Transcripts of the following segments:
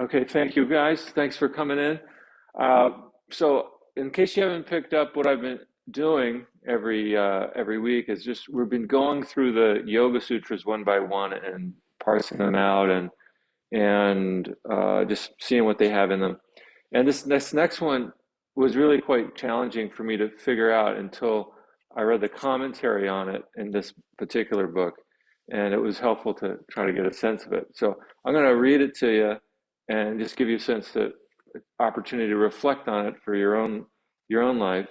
Okay, thank you guys. Thanks for coming in. Uh, so, in case you haven't picked up, what I've been doing every week is just we've been going through the Yoga Sutras one by one and parsing them out and just seeing what they have in them. And this next one was really quite challenging for me to figure out until I read the commentary on it in this particular book, and it was helpful to try to get a sense of it. So I'm going to read it to you and just give you a sense that opportunity to reflect on it for your own life,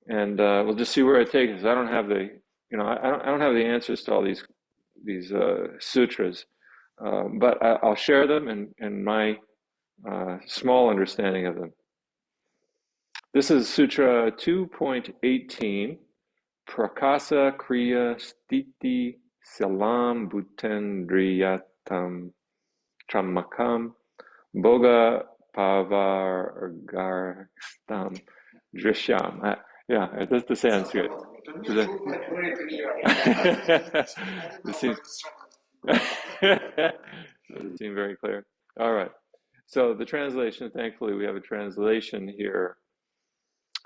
and we'll just see where it takes us. I don't have the I don't have the answers to all these sutras, but I'll share them and my small understanding of them. This is Sutra 2.18, Prakasa Kriya Stiti Salam Bhutendriyatam Tramakam Boga Pavargarstam Drishyam. Yeah, that's the Sanskrit. It seems, doesn't seem very clear. All right. So the translation, thankfully, we have a translation here.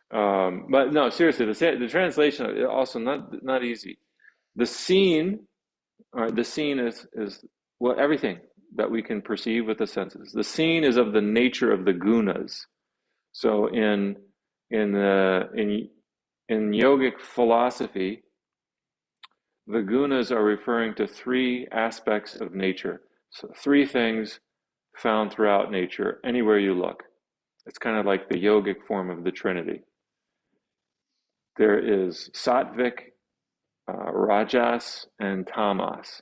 But no, seriously, the translation is also not easy. The scene, all right, the scene is well everything that we can perceive with the senses. The scene is of the nature of the gunas. So in the in yogic philosophy, the gunas are referring to three aspects of nature. So three things found throughout nature, anywhere you look. It's kind of like the yogic form of the Trinity. There is sattvic, rajas, and tamas.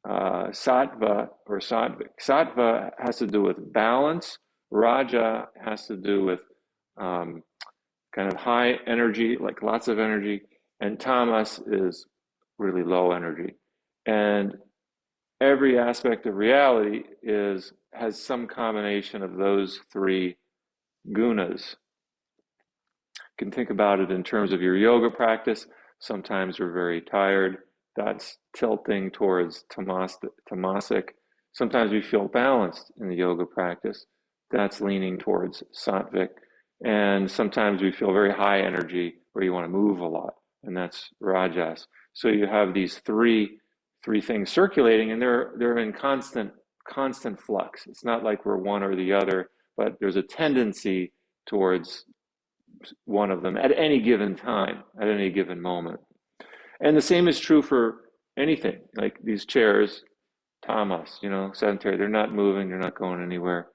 Sattva or sattvic. Sattva has to do with balance. Raja has to do with um, kind of high energy, like lots of energy. And tamas is really low energy. And every aspect of reality has some combination of those three gunas. You can think about it in terms of your yoga practice. Sometimes we're very tired. That's tilting towards tamasic. Sometimes we feel balanced in the yoga practice. That's leaning towards sattvic. And sometimes we feel very high energy where you want to move a lot, and that's rajas. So you have these three things circulating, and they're in constant flux. It's not like we're one or the other, but there's a tendency towards one of them at any given time, at any given moment. And the same is true for anything, like these chairs, tamas, sedentary. They're not moving, they're not going anywhere.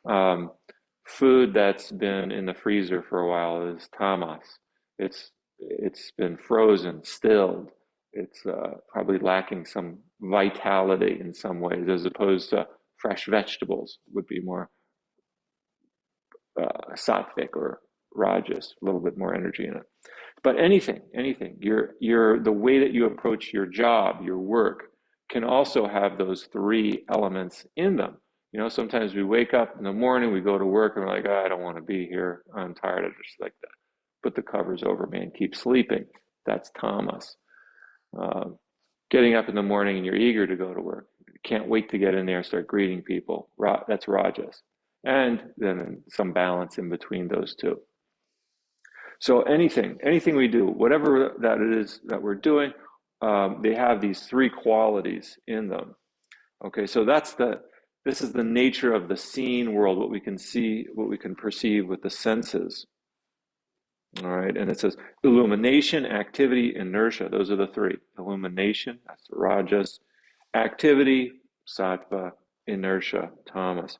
Um, Food that's been in the freezer for a while is tamas. It's been frozen, stilled. It's probably lacking some vitality in some ways, as opposed to fresh vegetables would be more sattvic or rajas, a little bit more energy in it. But anything, your the way that you approach your job, your work, can also have those three elements in them. Sometimes we wake up in the morning, we go to work, and we're like, oh, I don't want to be here. I'm tired. I just like that. Put the covers over me and keep sleeping. That's tamas. Uh, Getting up in the morning and you're eager to go to work. You can't wait to get in there and start greeting people. That's rajas. And then some balance in between those two. So anything we do, whatever that it is that we're doing, they have these three qualities in them. Okay, so this is the nature of the seen world, what we can see, what we can perceive with the senses. All right, and it says illumination, activity, inertia. Those are the three. Illumination, that's the rajas. Activity, sattva. Inertia, tamas.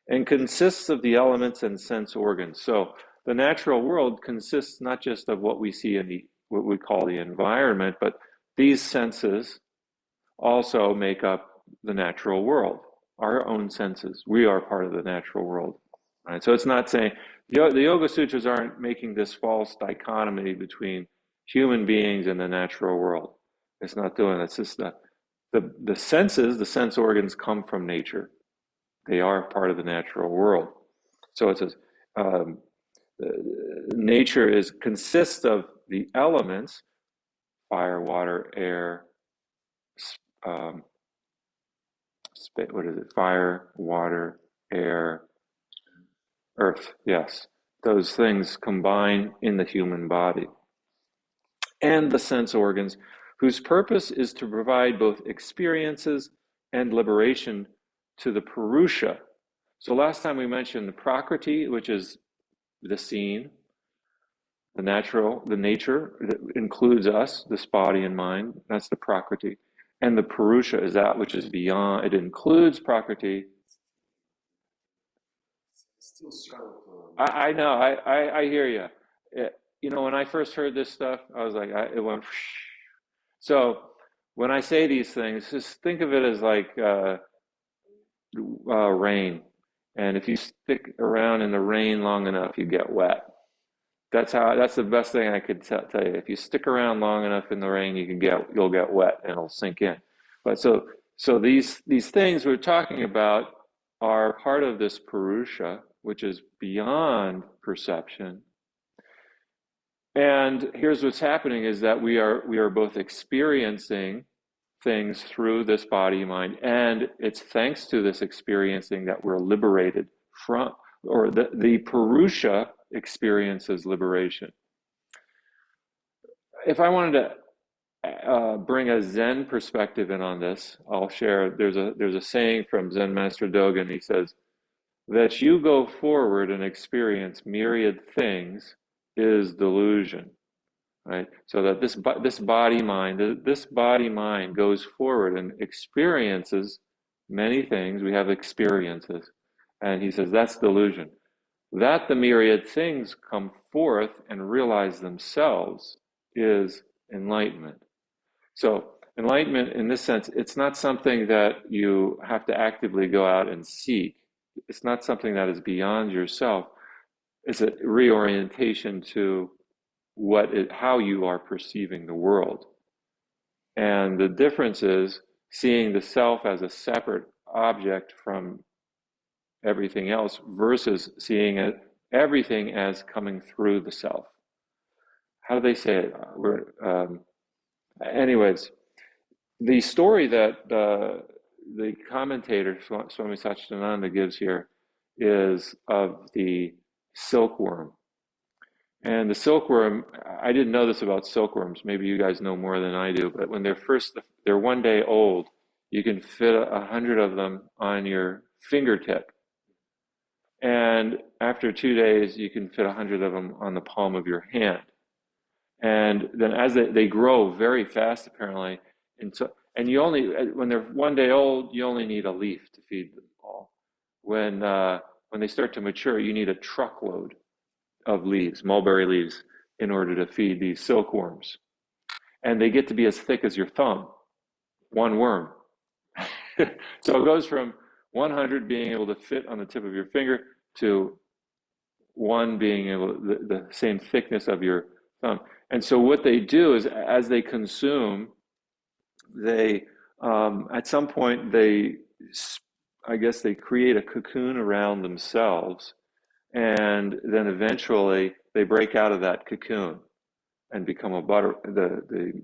And consists of the elements and sense organs. So the natural world consists not just of what we see in what we call the environment, but these senses also make up the natural world, our own senses. We are part of the natural world. Right? So it's not saying, the Yoga Sutras aren't making this false dichotomy between human beings and the natural world. It's not doing that. It's just the senses, the sense organs come from nature. They are part of the natural world. So it says, um, nature consists of the elements, fire, water, air, um, what is it? Fire, water, air, earth, yes. Those things combine in the human body. And the sense organs, whose purpose is to provide both experiences and liberation to the Purusha. So last time we mentioned the Prakriti, which is the scene, the natural, the nature that includes us, this body and mind. That's the Prakriti. And the Purusha is that which is beyond. It includes Prakriti. Still struggle I know. I hear you. You know, when I first heard this stuff, I was like, it went. So when I say these things, just think of it as like rain. And if you stick around in the rain long enough, you get wet. That's the best thing I could tell you. If you stick around long enough in the rain, you'll get wet and it'll sink in. But so these things we're talking about are part of this Purusha, which is beyond perception. And here's what's happening is that we are both experiencing things through this body mind, and it's thanks to this experiencing that we're liberated from, or the Purusha experiences liberation. If I wanted to bring a Zen perspective in on this, I'll share. There's a saying from Zen Master Dogen. He says that you go forward and experience myriad things is delusion, right? So that this body mind goes forward and experiences many things. We have experiences, and he says that's delusion. That the myriad things come forth and realize themselves is enlightenment. So enlightenment, in this sense, it's not something that you have to actively go out and seek. It's not something that is beyond yourself. It's a reorientation to how you are perceiving the world. And the difference is seeing the self as a separate object from everything else versus seeing everything as coming through the self. How do they say it? Anyways, the story that the commentator Swami Satchidananda gives here is of the silkworm. And the silkworm, I didn't know this about silkworms. Maybe you guys know more than I do. But when they're 1 day old, you can fit 100 of them on your fingertip. And after 2 days, you can fit 100 of them on the palm of your hand. And then as they grow very fast, apparently, and when they're 1 day old, you only need a leaf to feed them all. When they start to mature, you need a truckload of leaves, mulberry leaves, in order to feed these silkworms. And they get to be as thick as your thumb, one worm. So it goes from 100 being able to fit on the tip of your finger to one being able the same thickness of your thumb. And so what they do is, as they consume, they at some point I guess they create a cocoon around themselves, and then eventually they break out of that cocoon and become the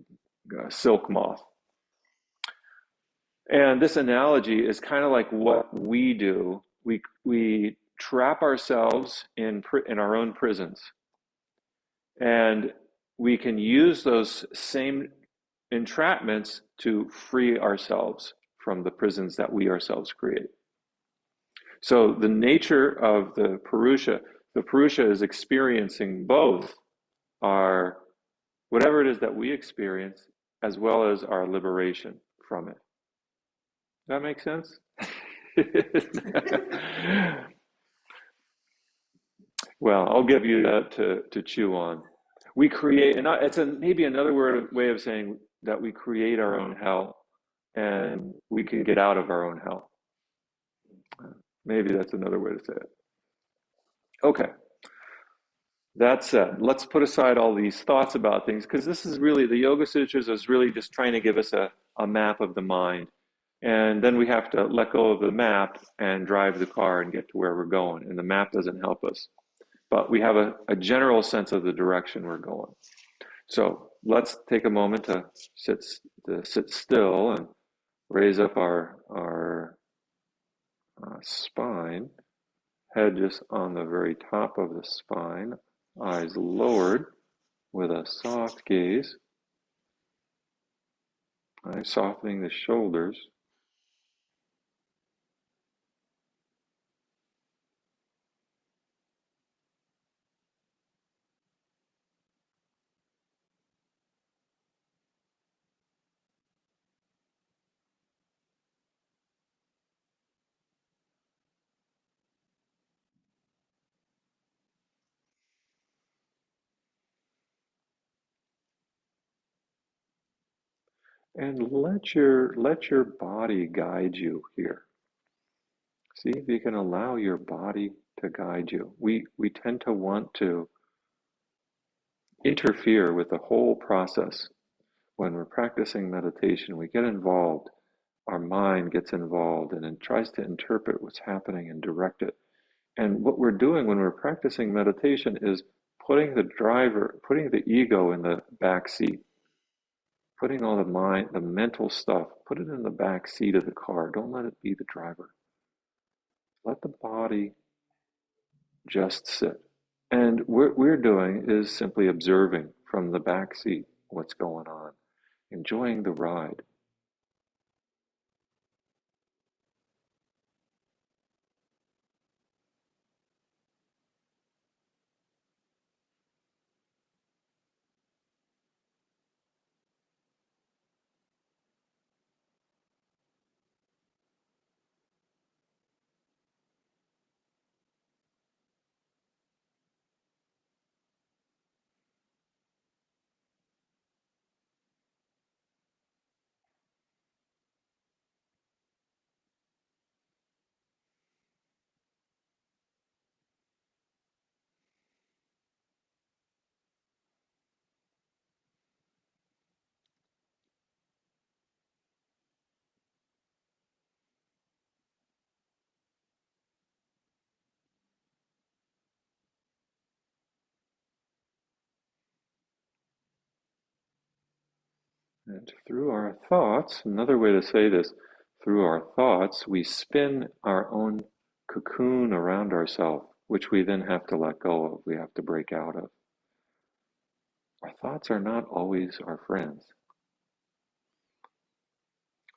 silk moth. And this analogy is kind of like what we do. We trap ourselves in our own prisons, and we can use those same entrapments to free ourselves from the prisons that we ourselves create. So the nature of the Purusha is experiencing both our, whatever it is that we experience, as well as our liberation from it. Does that make sense? Well, I'll give you that to chew on. We create, and it's maybe another way of saying that we create our own hell, and we can get out of our own hell. Maybe that's another way to say it. Okay. That said, let's put aside all these thoughts about things, because this is really, the Yoga Sutras is really just trying to give us a map of the mind. And then we have to let go of the map and drive the car and get to where we're going. And the map doesn't help us. But we have a general sense of the direction we're going. So let's take a moment to sit still and raise up our spine, head just on the very top of the spine, eyes lowered with a soft gaze, right? Softening the shoulders. And let your body guide you here. See if you can allow your body to guide you. We tend to want to interfere with the whole process. When we're practicing meditation, we get involved. Our mind gets involved and it tries to interpret what's happening and direct it. And what we're doing when we're practicing meditation is putting the ego in the back seat, putting all the mind, the mental stuff, put it in the back seat of the car. Don't let it be the driver. Let the body just sit. And what we're doing is simply observing from the back seat what's going on, enjoying the ride. And through our thoughts, another way to say this, through our thoughts, we spin our own cocoon around ourselves, which we then have to let go of, we have to break out of. Our thoughts are not always our friends.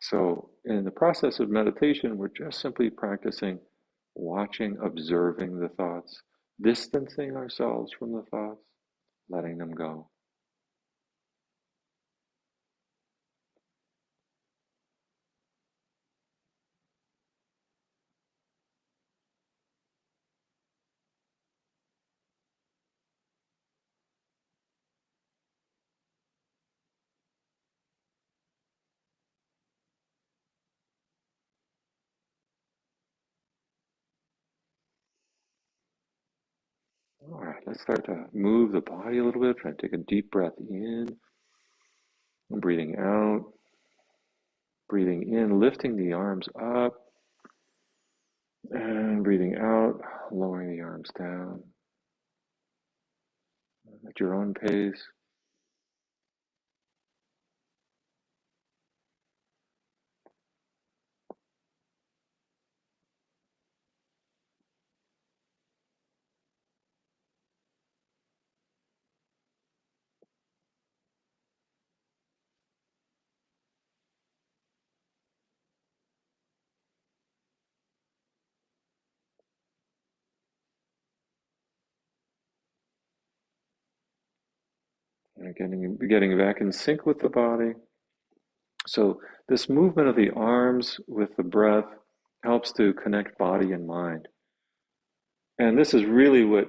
So, in the process of meditation, we're just simply practicing watching, observing the thoughts, distancing ourselves from the thoughts, letting them go. All right, let's start to move the body a little bit. Try to take a deep breath in and breathing out. Breathing in, lifting the arms up, and breathing out, lowering the arms down at your own pace. And getting back in sync with the body. So this movement of the arms with the breath helps to connect body and mind. And this is really what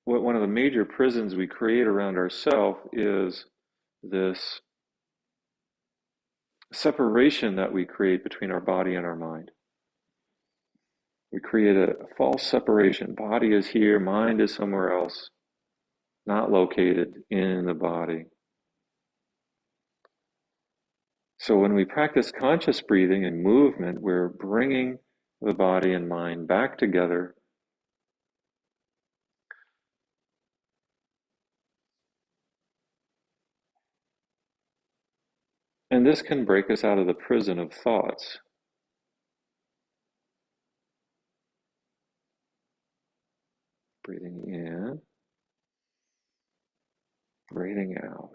one of the major prisons we create around ourselves is this separation that we create between our body and our mind. We create a false separation. Body is here, mind is somewhere else, not located in the body. So when we practice conscious breathing and movement, we're bringing the body and mind back together. And this can break us out of the prison of thoughts. Breathing in, breathing out.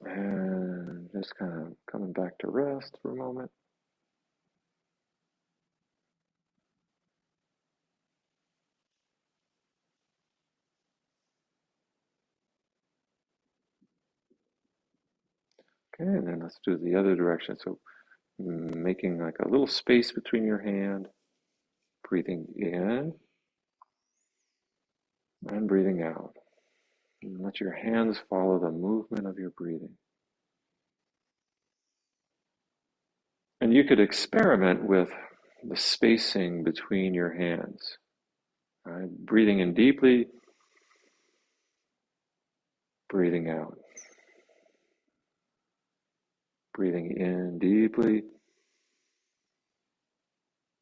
And just kind of coming back to rest for a moment. Okay, and then let's do the other direction. So making like a little space between your hand, breathing in and breathing out. And let your hands follow the movement of your breathing. And you could experiment with the spacing between your hands. Right? Breathing in deeply, breathing out. Breathing in deeply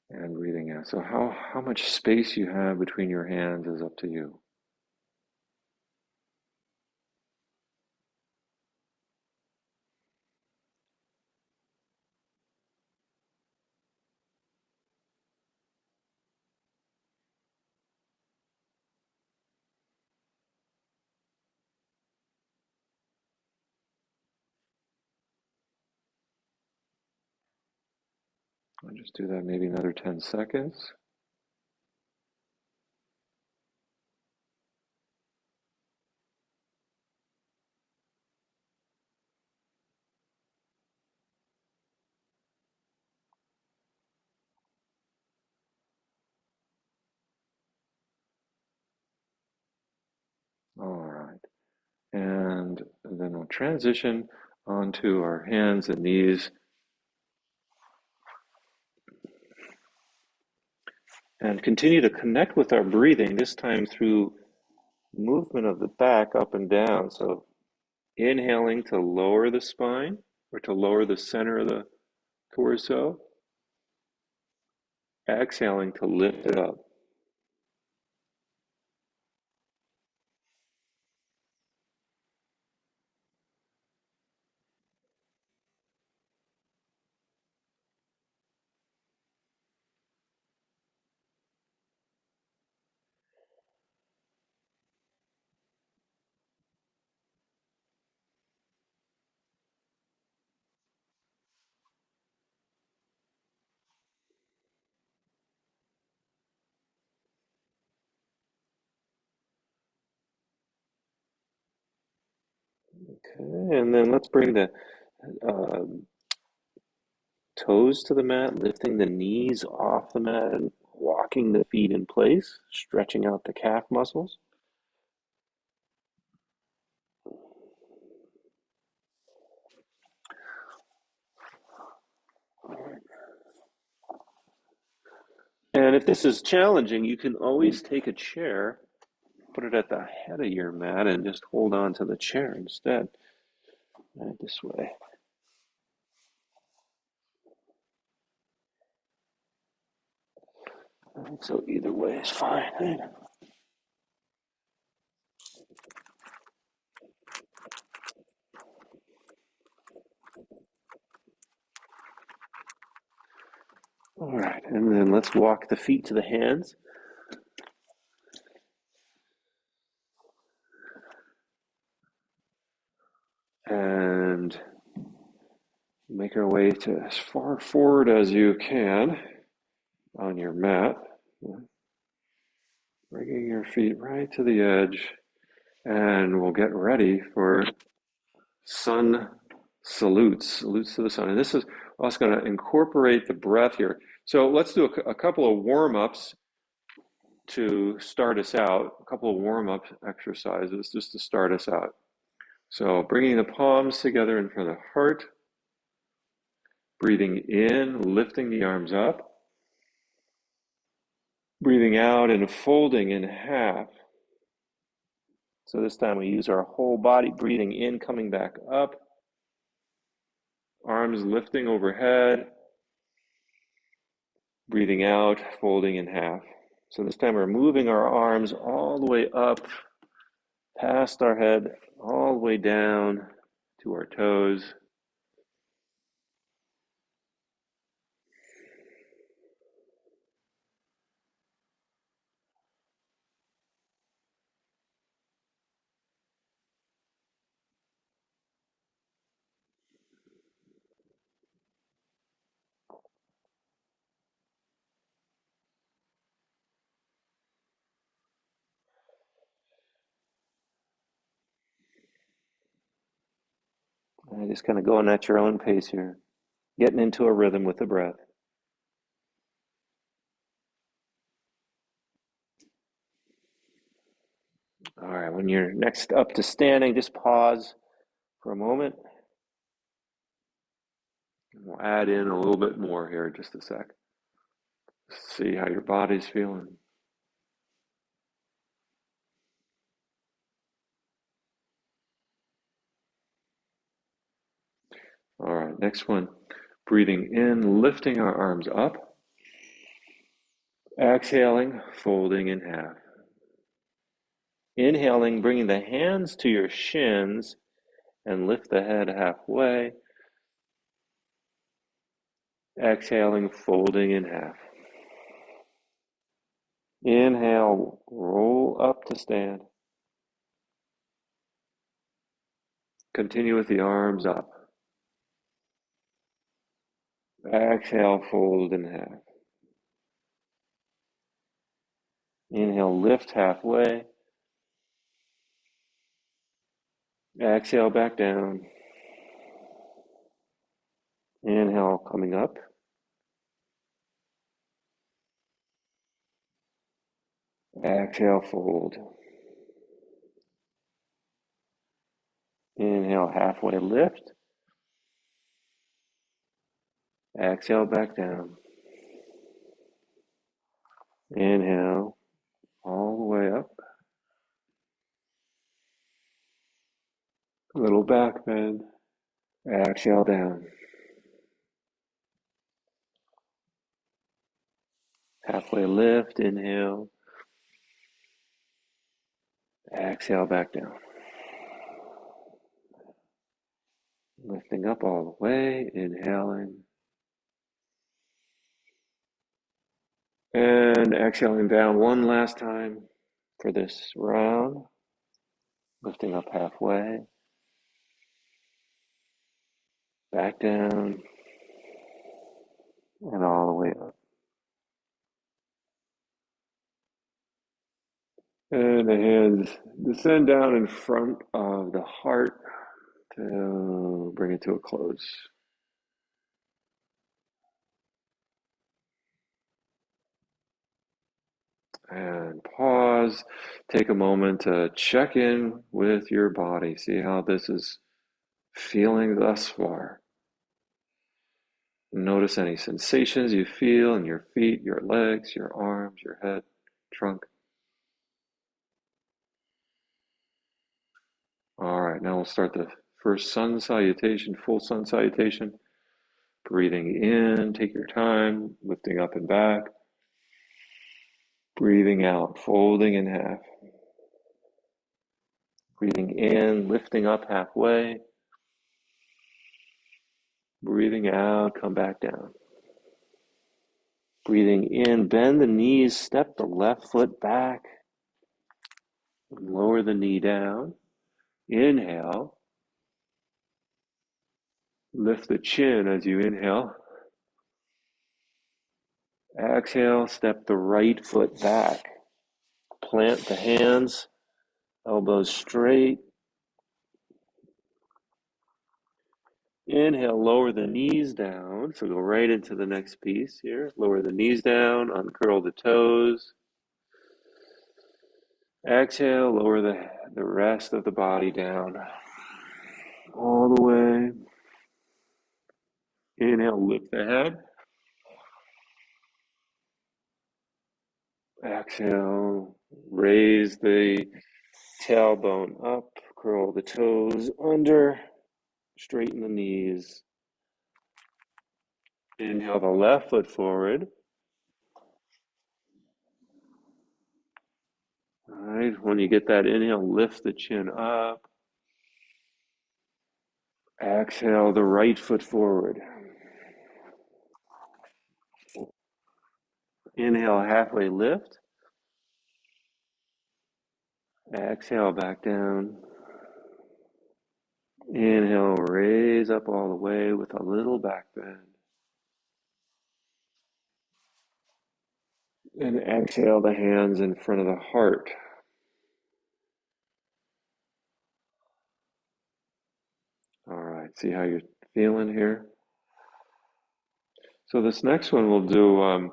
and breathing out. So how much space you have between your hands is up to you. I'll just do that maybe another 10 seconds. All right. And then we'll transition onto our hands and knees and continue to connect with our breathing, this time through movement of the back up and down. So inhaling to lower the spine or to lower the center of the torso, exhaling to lift it up. Okay, and then let's bring the uh, toes to the mat, lifting the knees off the mat and walking the feet in place, stretching out the calf muscles. And if this is challenging, you can always take a chair, put it at the head of your mat, and just hold on to the chair instead. Right, this way. Right, so either way is fine. Right? All right, and then let's walk the feet to the hands. And make our way to as far forward as you can on your mat. Bringing your feet right to the edge. And we'll get ready for sun salutes, salutes to the sun. And this is also going to incorporate the breath here. So let's do a couple of warm-ups to start us out, a couple of warm-up exercises just to start us out. So bringing the palms together in front of the heart, breathing in, lifting the arms up, breathing out and folding in half. So this time we use our whole body, breathing in, coming back up, arms lifting overhead, breathing out, folding in half. So this time we're moving our arms all the way up, past our head, all the way down to our toes. Just kind of going at your own pace here, getting into a rhythm with the breath. All right, when you're next up to standing, just pause for a moment. We'll add in a little bit more here in just a sec. See how your body's feeling. All right, next one. Breathing in, lifting our arms up. Exhaling, folding in half. Inhaling, bringing the hands to your shins and lift the head halfway. Exhaling, folding in half. Inhale, roll up to stand. Continue with the arms up. Exhale, fold in half. Inhale, lift halfway. Exhale, back down. Inhale, coming up. Exhale, fold. Inhale, halfway lift. Exhale, back down. Inhale, all the way up. Little back bend. Exhale, down. Halfway lift, inhale. Exhale, back down. Lifting up all the way, inhaling. And exhaling down one last time for this round. Lifting up halfway. Back down. And all the way up. And the hands descend down in front of the heart to bring it to a close. And pause. Take a moment to check in with your body. See how this is feeling thus far. Notice any sensations you feel in your feet, your legs, your arms, your head, trunk. All right, now we'll start the first sun salutation, full sun salutation. Breathing in, take your time, lifting up and back. Breathing out, folding in half. Breathing in, lifting up halfway. Breathing out, come back down. Breathing in, bend the knees, step the left foot back. Lower the knee down. Inhale. Lift the chin as you inhale. Exhale, step the right foot back. Plant the hands, elbows straight. Inhale, lower the knees down. So go right into the next piece here. Lower the knees down, uncurl the toes. Exhale, lower the rest of the body down. All the way. Inhale, lift the head. Exhale, raise the tailbone up, curl the toes under, straighten the knees. Inhale the left foot forward. All right, when you get that inhale, lift the chin up. Exhale the right foot forward. Inhale, halfway lift. Exhale, back down. Inhale, raise up all the way with a little back bend. And exhale the hands in front of the heart. All right, See how you're feeling here. So this next one we'll do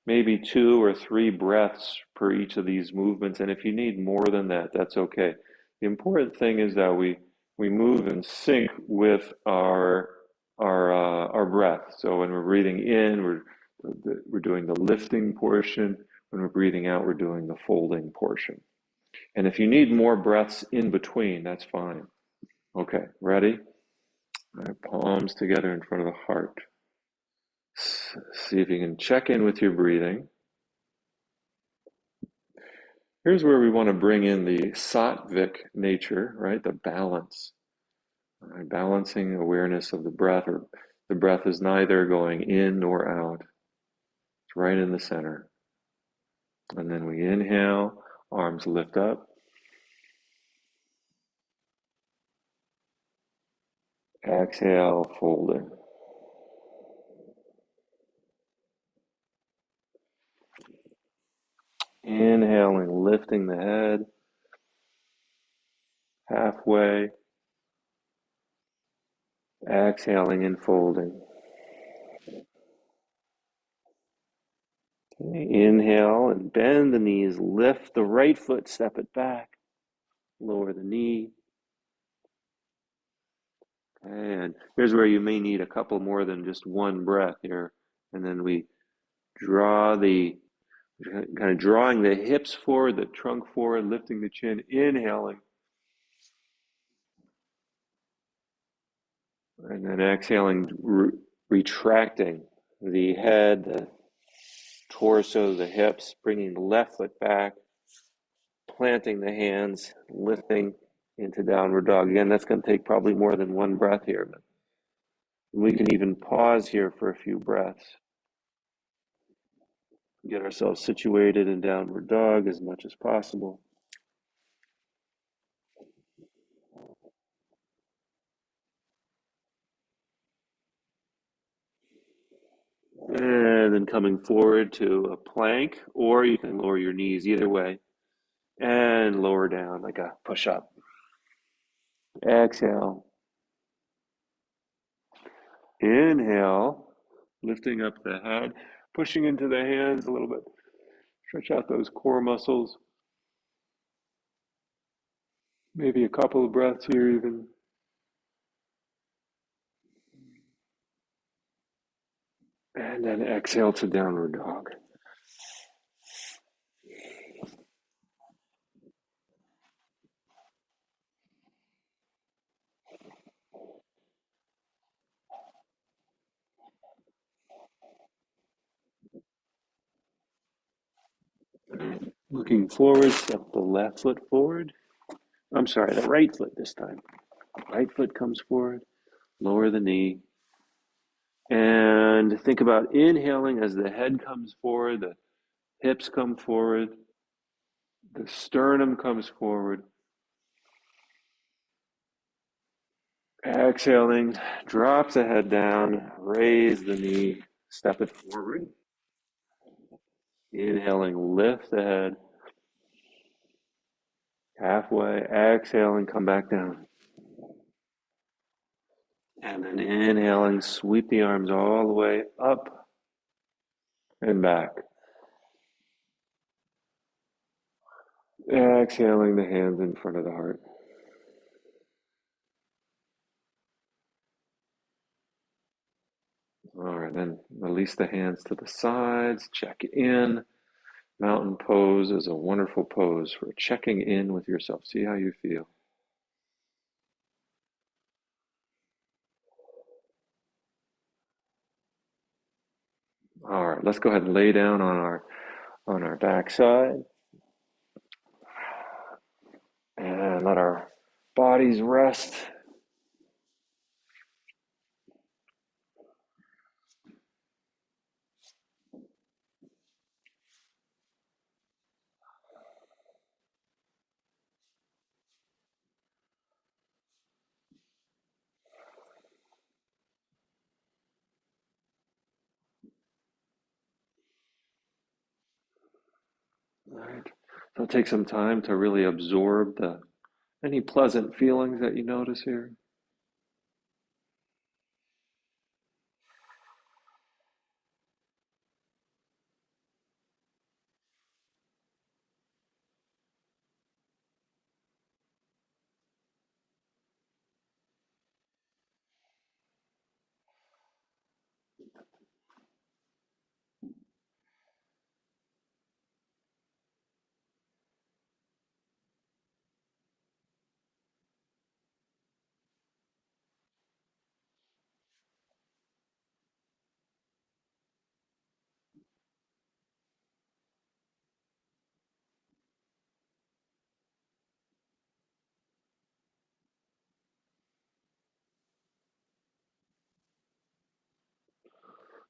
maybe 2 or 3 breaths per each of these movements, and if you need more than that, that's okay. The important thing is that we move in sync with our breath. So when we're breathing in, we're doing the lifting portion. When we're breathing out, we're doing the folding portion. And if you need more breaths in between, that's fine. Okay, ready? All right, palms together in front of the heart. See if you can check in with your breathing. Here's where we want to bring in the sattvic nature, right? The balance. All right, balancing awareness of the breath, or the breath is neither going in nor out. It's right in the center. And then we inhale, arms lift up. Exhale, folding. Inhaling, lifting the head. Halfway. Exhaling and folding. Okay, inhale and bend the knees. Lift the right foot, step it back. Lower the knee. And here's where you may need a couple more than just one breath here. And then we draw kind of drawing the hips forward, the trunk forward, lifting the chin, inhaling. And then exhaling, retracting the head, the torso, the hips, bringing the left foot back, planting the hands, lifting into downward dog. Again, that's going to take probably more than one breath here, but we can even pause here for a few breaths. Get ourselves situated in downward dog as much as possible. And then coming forward to a plank, or you can lower your knees either way. And lower down like a push-up. Exhale. Inhale, lifting up the head, pushing into the hands a little bit. Stretch out those core muscles. Maybe a couple of breaths here even. And then exhale to downward dog. Looking forward, step the left foot forward. I'm sorry, the right foot this time. Right foot comes forward, lower the knee. And think about inhaling as the head comes forward, the hips come forward, the sternum comes forward. Exhaling, drop the head down, raise the knee, step it forward. Inhaling, lift the head. Halfway, exhaling, come back down. And then inhaling, sweep the arms all the way up and back. Exhaling the hands in front of the heart. All right, then release the hands to the sides, check in. Mountain pose is a wonderful pose for checking in with yourself. See how you feel. All right, let's go ahead and lay down on our backside and let our bodies rest. All right. So take some time to really absorb any pleasant feelings that you notice here.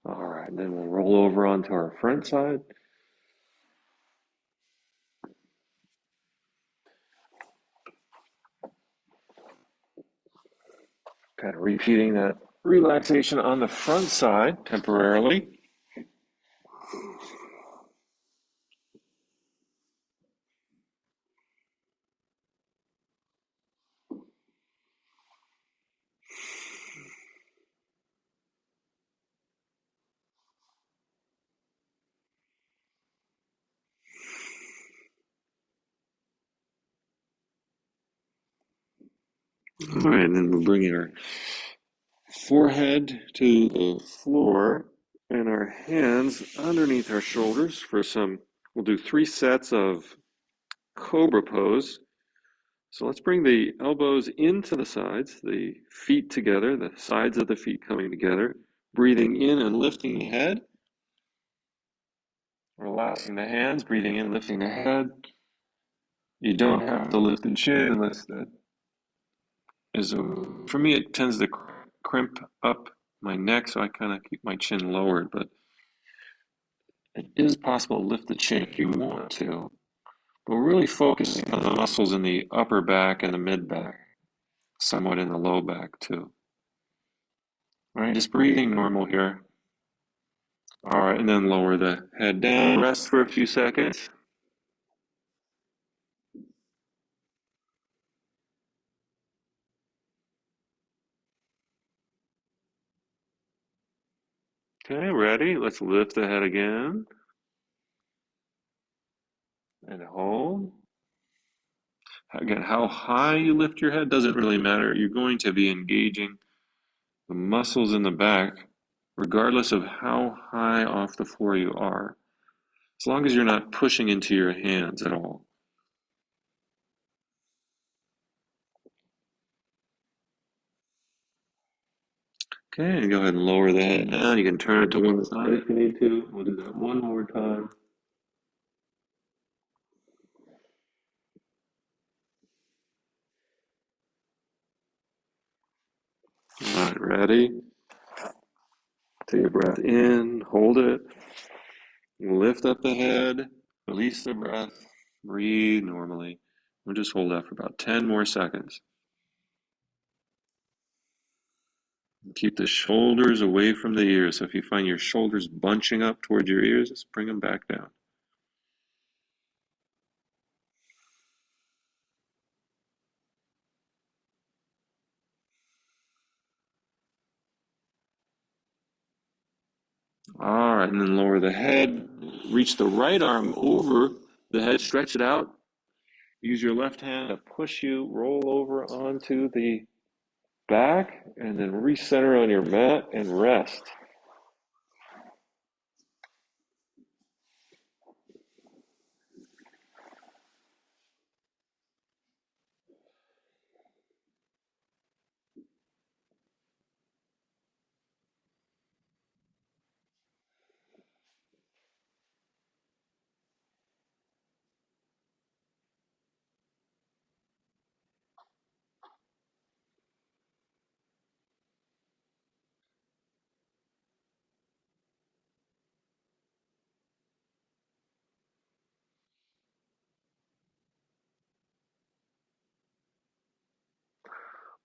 All right, then we'll roll over onto our front side. Kind of repeating that relaxation on the front side temporarily. All right, and then we're bringing our forehead to the floor and our hands underneath our shoulders for some. We'll do 3 sets of cobra pose. So let's bring the elbows into the sides, the feet together, the sides of the feet coming together, breathing in and lifting the head, relaxing the hands, breathing in, lifting the head. You don't have to lift the chin unless that is, for me, it tends to crimp up my neck, so I kind of keep my chin lowered, but it is possible to lift the chin if you want to. But we're really focusing on the muscles in the upper back and the mid back, somewhat in the low back too. All right, just breathing normal here. All right, and then lower the head down, rest for a few seconds. Okay, ready? Let's lift the head again and hold. Again, how high you lift your head doesn't really matter. You're going to be engaging the muscles in the back, regardless of how high off the floor you are, as long as you're not pushing into your hands at all. Okay, go ahead and lower the head down. You can turn it to one side if you need to. We'll do that one more time. All right, ready? Take a breath in, hold it, lift up the head, release the breath, breathe normally. We'll just hold that for about 10 more seconds. Keep the shoulders away from the ears. So if you find your shoulders bunching up towards your ears, just bring them back down. All right, and then lower the head. Reach the right arm over the head, stretch it out. Use your left hand to push you, roll over onto the back, and then recenter on your mat and rest.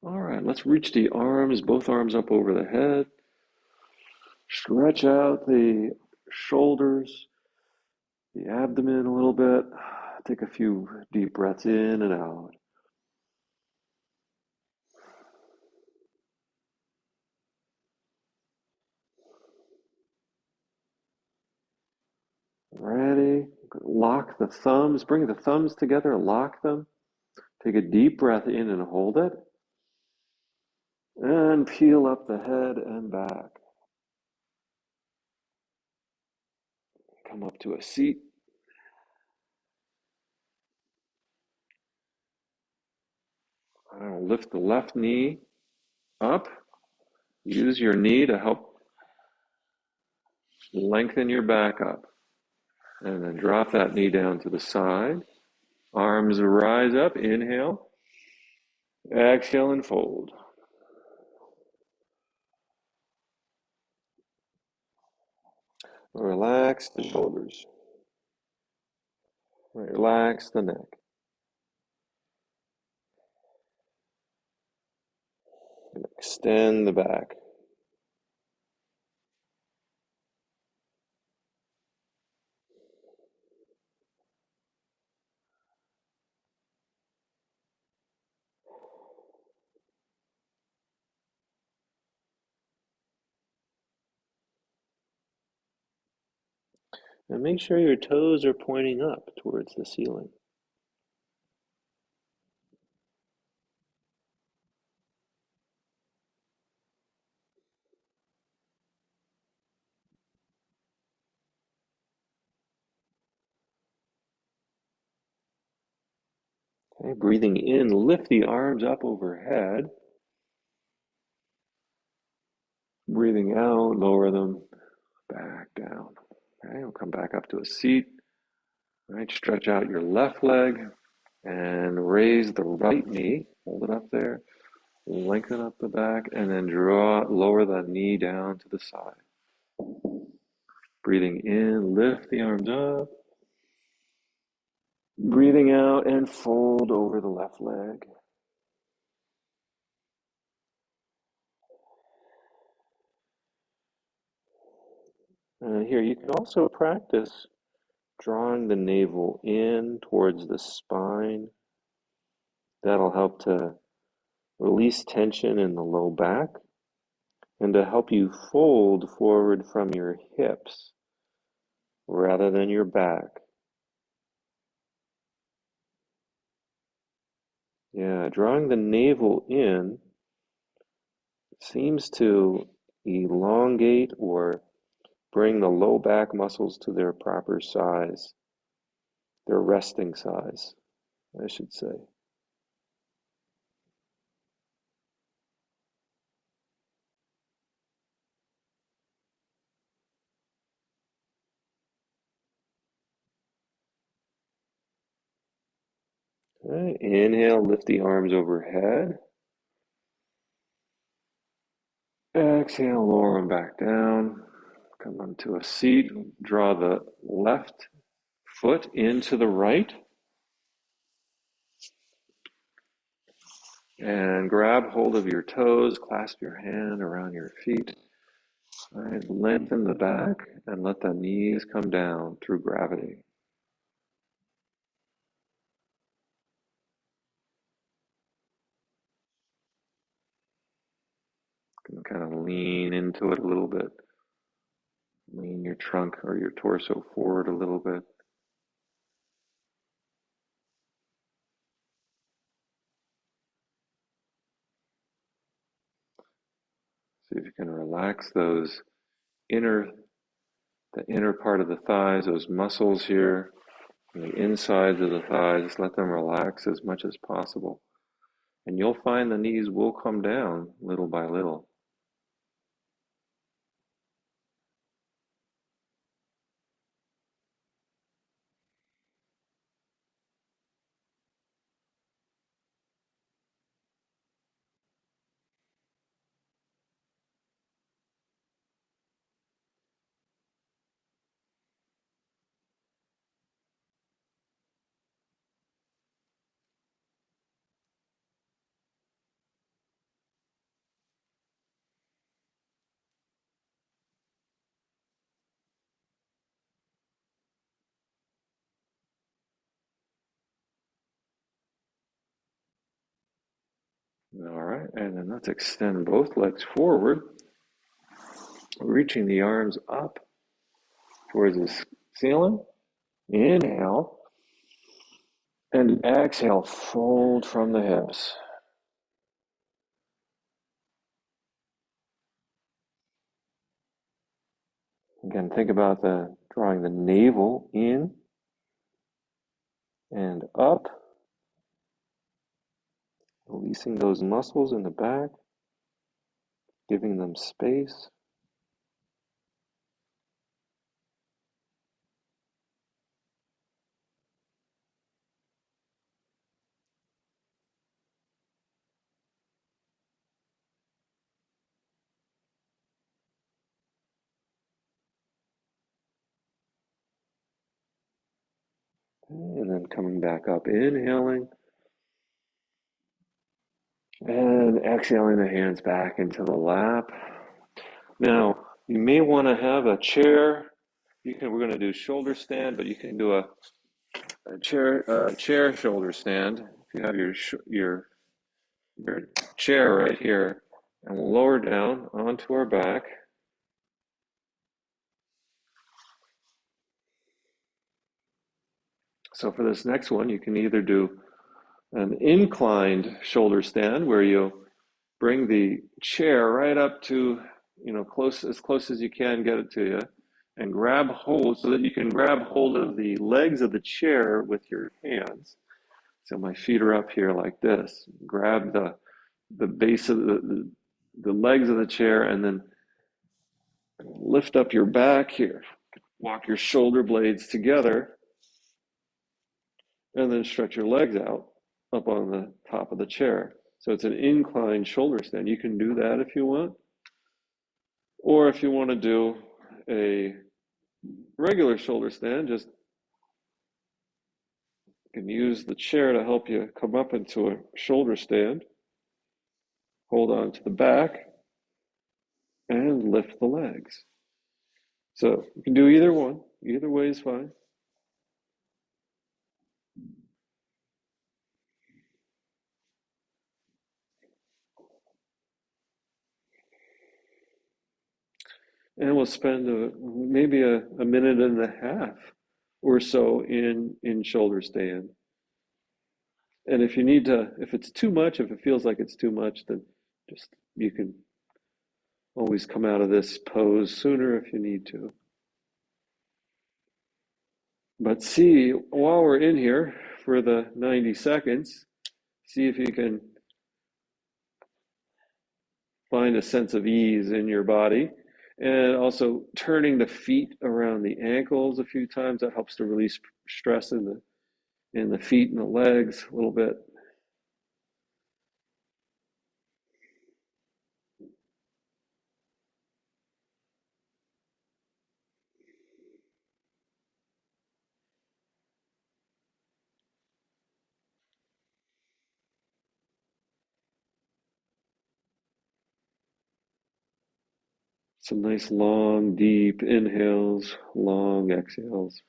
All right, let's reach the arms, both arms up over the head. Stretch out the shoulders, the abdomen a little bit. Take a few deep breaths in and out. Ready? Lock the thumbs. Bring the thumbs together, lock them. Take a deep breath in and hold it. And peel up the head and back. Come up to a seat. I'll lift the left knee up. Use your knee to help lengthen your back up. And then drop that knee down to the side. Arms rise up. Inhale. Exhale and fold. Relax the shoulders. Relax the neck. Extend the back. And make sure your toes are pointing up towards the ceiling. Okay, breathing in, lift the arms up overhead. Breathing out, lower them back down. Okay, we'll come back up to a seat. All right, stretch out your left leg and raise the right knee. Hold it up there. Lengthen up the back and then lower the knee down to the side. Breathing in, lift the arms up. Breathing out and fold over the left leg. Here, you can also practice drawing the navel in towards the spine. That'll help to release tension in the low back and to help you fold forward from your hips rather than your back. Yeah, drawing the navel in seems to elongate or bring the low back muscles to their proper size, their resting size, I should say. All right, inhale, lift the arms overhead. Exhale, lower them back down. Come onto a seat. Draw the left foot into the right. And grab hold of your toes, clasp your hand around your feet. All right, lengthen the back and let the knees come down through gravity. You can kind of lean into it a little bit. Lean your trunk or your torso forward a little bit. See if you can relax those inner, the inner part of the thighs, those muscles here, and the insides of the thighs. Let them relax as much as possible. And you'll find the knees will come down little by little. All right, and then let's extend both legs forward, reaching the arms up towards the ceiling. Inhale, and exhale, fold from the hips. Again, think about drawing the navel in and up, releasing those muscles in the back, giving them space. And then coming back up, inhaling and exhaling the hands back into the lap. Now, you may want to have a chair. We're going to do shoulder stand, but you can do a chair shoulder stand. If you have your chair right here, and we'll lower down onto our back. So for this next one, you can either do an inclined shoulder stand where you bring the chair right up to, as close as you can get it to you, and grab hold so that you can grab hold of the legs of the chair with your hands. So my feet are up here like this. Grab the base of the legs of the chair and then lift up your back here. Walk your shoulder blades together and then stretch your legs out up on the top of the chair. So it's an inclined shoulder stand. You can do that if you want. Or if you want to do a regular shoulder stand, just you can use the chair to help you come up into a shoulder stand. Hold on to the back and lift the legs. So you can do either one. Either way is fine. And we'll spend maybe a minute and a half or so in shoulder stand. And if you need to, if it's too much, if it feels like it's too much, then just you can always come out of this pose sooner if you need to. But see, while we're in here for the 90 seconds, see if you can find a sense of ease in your body. And also turning the feet around the ankles a few times, that helps to release stress in the feet and the legs a little bit. Some nice long, deep inhales, long exhales.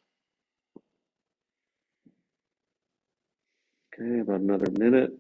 Okay, about another minute.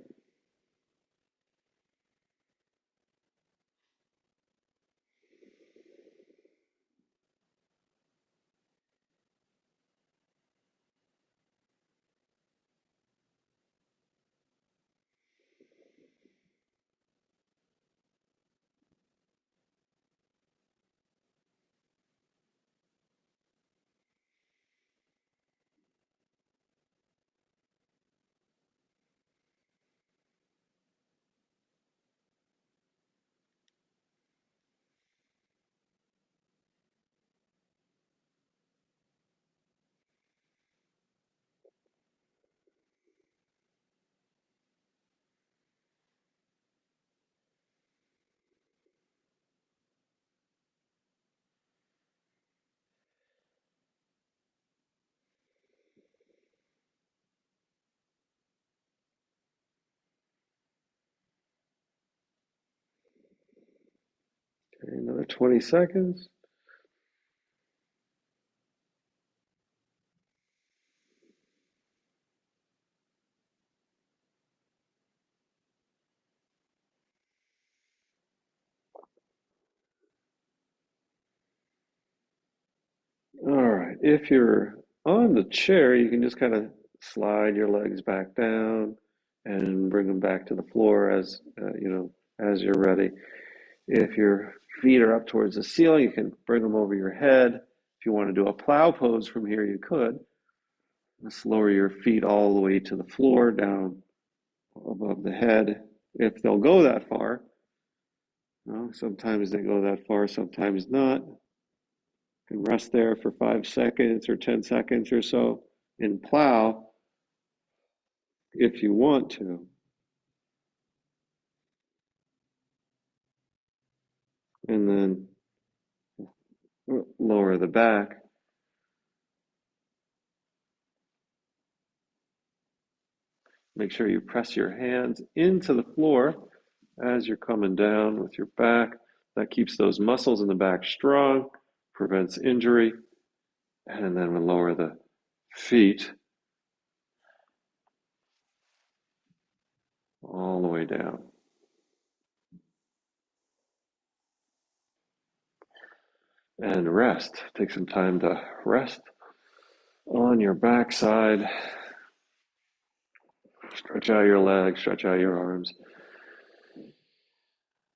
Okay, another 20 seconds. All right, if you're on the chair, you can just kind of slide your legs back down and bring them back to the floor as you're ready. If your feet are up towards the ceiling, you can bring them over your head. If you want to do a plow pose from here, you could. Just lower your feet all the way to the floor, down above the head, if they'll go that far. Well, sometimes they go that far, sometimes not. You can rest there for 5 seconds or 10 seconds or so and plow if you want to. And then lower the back. Make sure you press your hands into the floor as you're coming down with your back. That keeps those muscles in the back strong, prevents injury. And then we'll lower the feet all the way down. And rest. Take some time to rest on your backside. Stretch out your legs, stretch out your arms.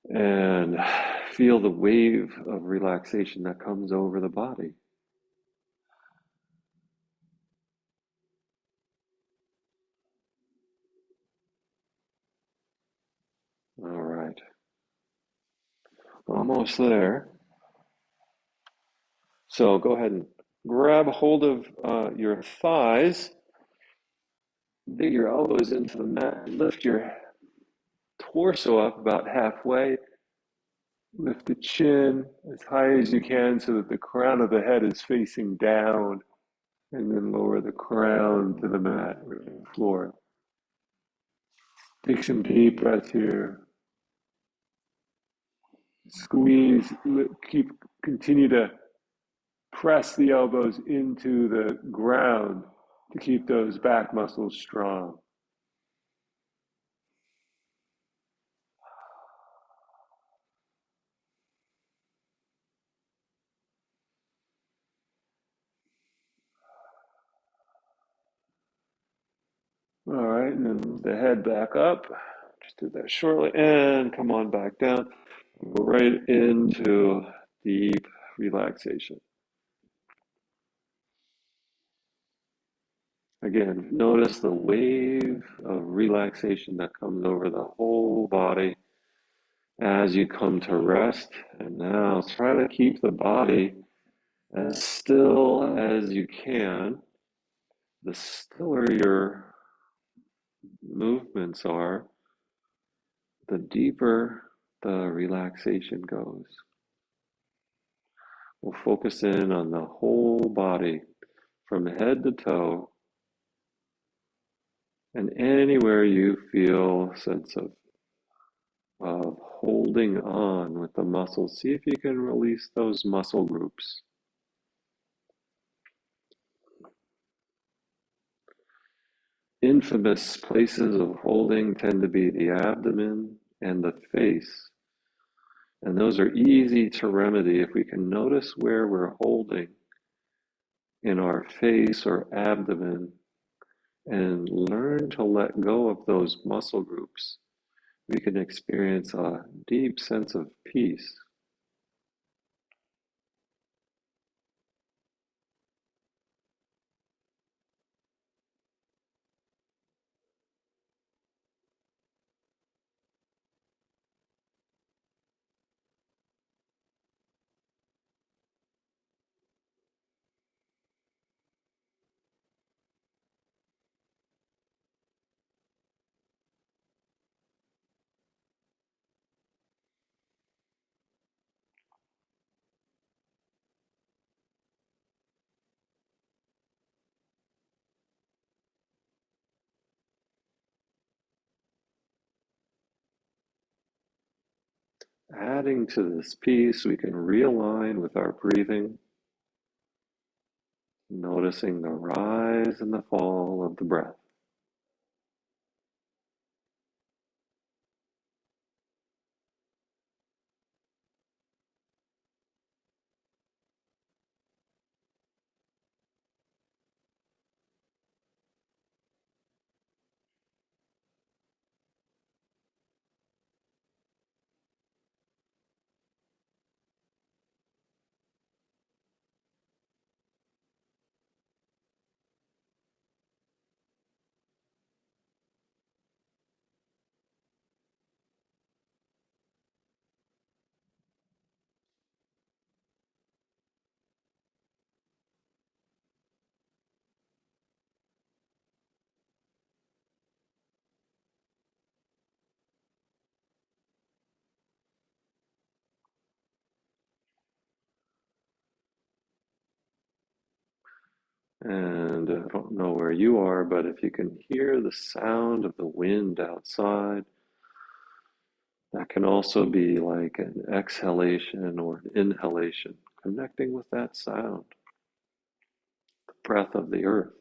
And feel the wave of relaxation that comes over the body. All right. Almost there. So go ahead and grab hold of your thighs. Dig your elbows into the mat. Lift your torso up about halfway. Lift the chin as high as you can so that the crown of the head is facing down. And then lower the crown to the mat or the floor. Take some deep breaths here. Squeeze, continue to press the elbows into the ground to keep those back muscles strong. All right, and then the head back up. Just do that shortly, and come on back down. Go right into deep relaxation. Again, notice the wave of relaxation that comes over the whole body as you come to rest. And now try to keep the body as still as you can. The stiller your movements are, the deeper the relaxation goes. We'll focus in on the whole body from head to toe and anywhere you feel a sense of holding on with the muscles. See if you can release those muscle groups. Infamous places of holding tend to be the abdomen and the face. And those are easy to remedy if we can notice where we're holding in our face or abdomen and learn to let go of those muscle groups. We can experience a deep sense of peace. Adding to this peace, we can realign with our breathing, noticing the rise and the fall of the breath. And I don't know where you are, but if you can hear the sound of the wind outside, that can also be like an exhalation or an inhalation, connecting with that sound, the breath of the earth.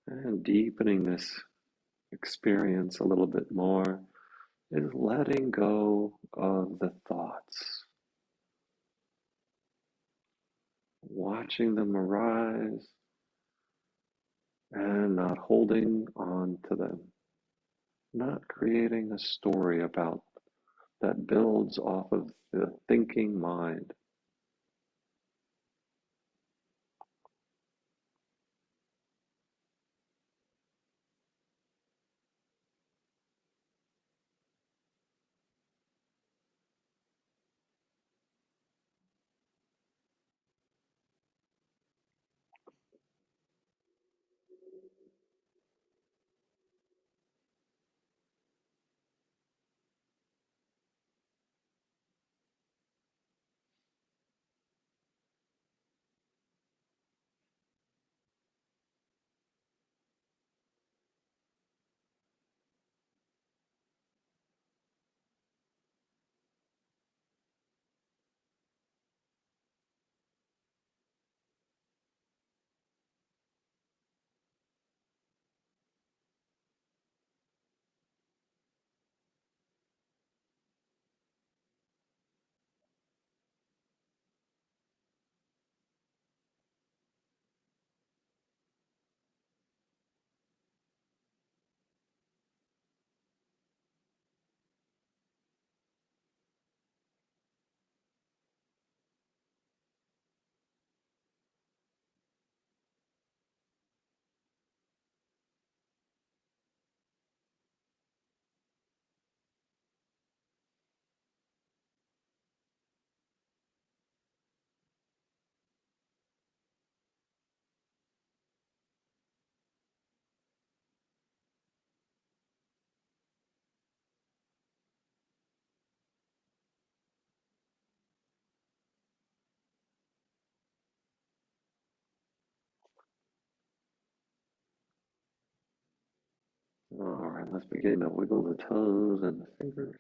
And deepening this experience a little bit more is letting go of the thoughts, watching them arise and not holding on to them, not creating a story about that builds off of the thinking mind. All right, let's begin to wiggle the toes and the fingers.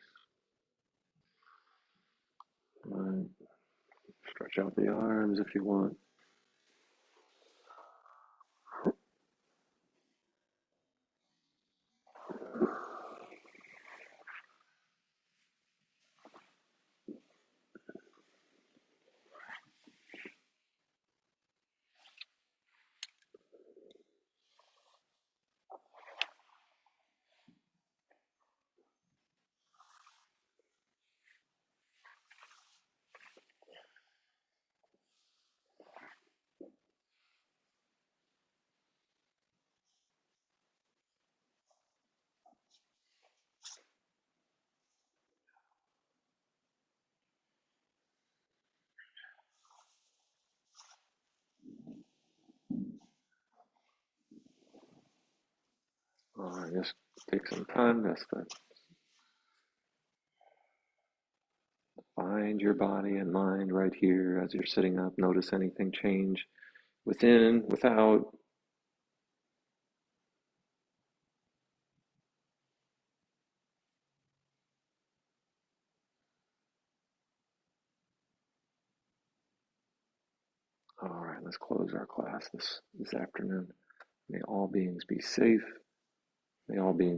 All right, stretch out the arms if you want. All right, just take some time just to find your body and mind right here as you're sitting up. Notice anything change within, without. All right, let's close our class this afternoon. May all beings be safe. May all beings